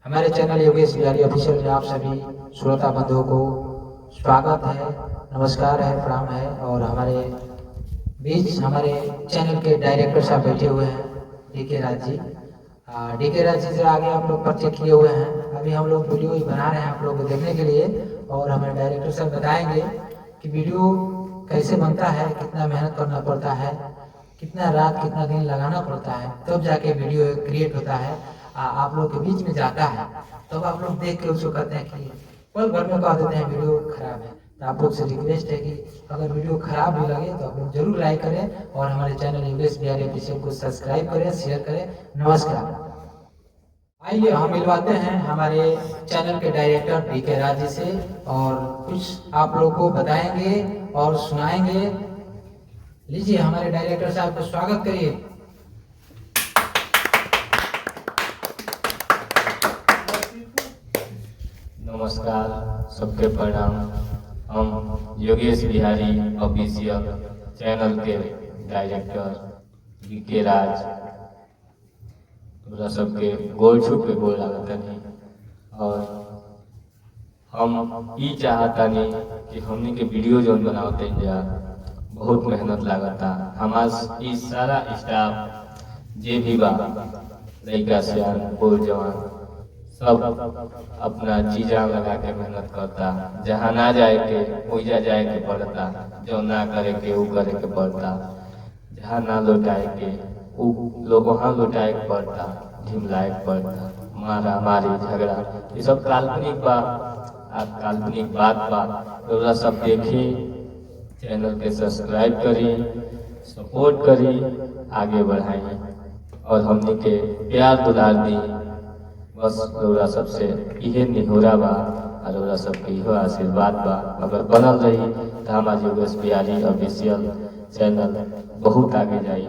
हमारे channel Yogesh Bihari official में आप सभी श्रोता बंधुओं को स्वागत है, नमस्कार है, प्रणाम है। और हमारे बीच हमारे चैनल के डायरेक्टर साहब बैठे हुए हैं, डीके राज जी। डीके राज जी से आगे आप लोग परिचय किए हुए हैं। अभी हम लोग वीडियो ही बना रहे हैं आप लोग को देखने के लिए, और हमारे डायरेक्टर साहब बताएंगे कि वीडियो कैसे बनता है, कितना मेहनत करना पड़ता है, कितना रात कितना दिन लगाना पड़ता है, तब जाके वीडियो क्रिएट होता है, आप लोग के बीच में जाता है। तब आप लोग देख के उसको कहते हैं कि पल भर में कह देते हैं वीडियो खराब है। तो आप लोग से रिक्वेस्ट है कि अगर वीडियो खराब भी लगे तो आप लोग जरूर लाइक करें और हमारे चैनल योगेश बिहारी ऑफिशियल को सब्सक्राइब करें, शेयर करें। नमस्कार। आइए हम मिलवाते हैं हमारे चैनल के डायरेक्टर डीके राज जी से, और कुछ आप लोग को बताएंगे और सुनाएंगे। लीजिए हमारे डायरेक्टर साहब को स्वागत करिए। नमस्कार, सबके प्रणाम। हम योगेश बिहारी ऑफिशियल चैनल के डायरेक्टर डीके राज पूरा सबके गोल छू के गोल लागतनी, और हम ई चाहतनी कि हमनी के वीडियो जो बनावते जा बहुत मेहनत लागता। हमार ई सारा स्टाफ जे भी बा, लड़का सियान बूढ़ जवान सब अपना चीजा लगा के मेहनत करता। जहाँ ना जाए के वही जाए के पड़ता, जो ना करे के वो करे के पड़ता, जहाँ ना लौटाए के वो लोग वहाँ लौटाए के पड़ता, झिमलाए के पड़ता। मारा मारी झगड़ा ये सब काल्पनिक काल्पनिक बात तो सब देखी, चैनल के सब्सक्राइब करी, सपोर्ट करी, आगे बढ़ाई और हमने के प्यार दुलार दी। बस रउरा सबसे इहे निहोरा बा और रउरा सबके इहो आशीर्वाद बा। अगर बनल रही तो हमारे योगेश बिहारी ऑफिशियल चैनल बहुत आगे जाई।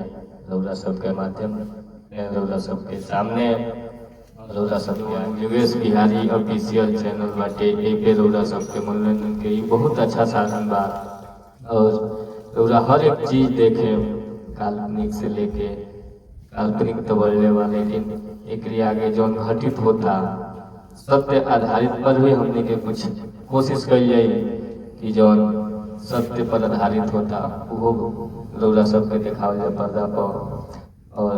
रउरा सबके माध्यम में रउरा सबके सामने रउरा सबके योगेश बिहारी ऑफिशियल चैनल बाटे, एपे रउरा सबके मनोरंजन के बहुत अच्छा साधन बा। और रउरा हर एक चीज देखे, काल्पनिक से लेके काल्पनिक तो बढ़ने वाले, लेकिन एक आगे जो घटित होता सत्य आधारित पर भी हमने के कुछ कोशिश कर जाए कि जो सत्य पर आधारित होता वो रउरा सबके दिखावल जाए पर्दा पर। और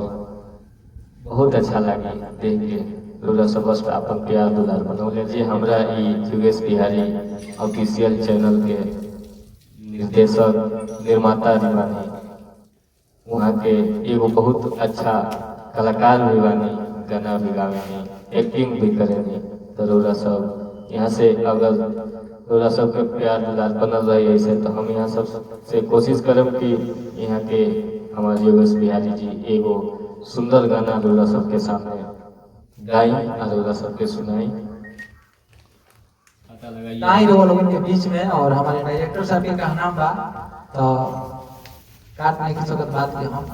बहुत अच्छा लगे देख के। रउरा सब बस अपन प्यार दुलार बनौले जी। हमरा योगेश बिहारी ऑफिशियल चैनल के निर्देशक निर्माता भी बानी, वहाँ के एगो बहुत अच्छा कलाकार भी बानी, गाना भी गावेनी, एक्टिंग भी करेनी। तो रउरा सब यहाँ से अगर रउरा सब के प्यार दुलार बनल रही ऐसे, तो हम यहाँ सब से कोशिश करब कि यहाँ के हमारे योगेश बिहारी जी एगो सुंदर गाना रउरा सबके सामने गाई और रउरा सबके सुनाई। लोगों के बीच में और हमारे डायरेक्टर साहब के कहना बा तो काट नहीं की सकत बात के हम,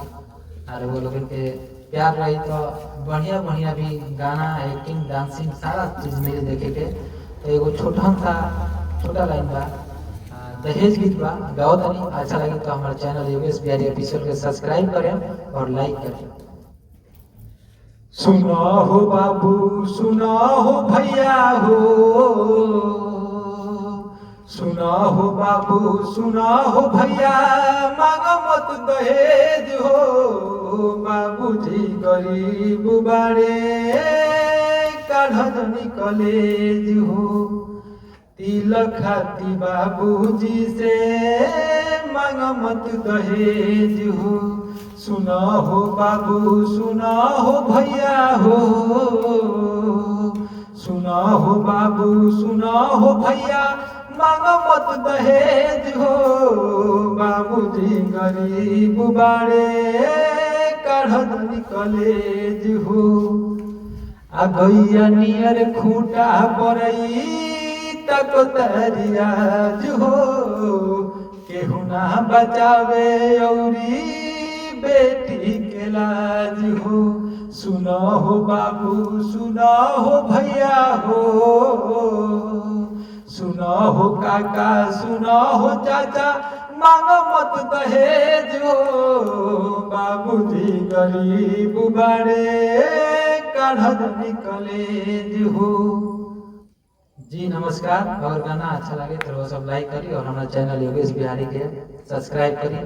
और वो लोगों के प्यार रही तो बढ़िया बढ़िया भी गाना, एक्टिंग, डांसिंग सारा चीज मेरे देखे के। तो एगो छोटा लाइन बा, दहेज गीत बा, गाओ तनी अच्छा लगी तो हमारे चैनल योगेश बिहारी ऑफिशियल के सब्सक्राइब करें और लाइक करें। सुना हो बाबू, सुना हो भैया हो, सुना हो बाबू, सुना हो भैया, मांगो मत दहेज हो। बाबूजी गरीब बाड़े, काढ़नी कॉलेज हो। तिलक खाती बाबूजी से मांगो मत दहेज हो। सुना हो बाबू, सुना हो भैया हो, सुना हो बाबू, सुना हो भैया, मांगो मत दहेज हो। बाबूजी गरीब बाड़े, काढ़नी कॉलेज हो। आ गैया नियर खूंटा पड़ई तक तरियाज हो। केहू ना बचावे औरी बेटी के लाज हो। सुना हो बाबू, सुना हो भैया हो, सुना हो काका, सुना हो चाचा, मांगो मत दहेज हो। बाबूजी गरीब बाड़े, काढ़ निकले हो। जी नमस्कार। और गाना अच्छा लगे तो वो सब लाइक करी और हमारा चैनल योगेश बिहारी के सब्सक्राइब करी।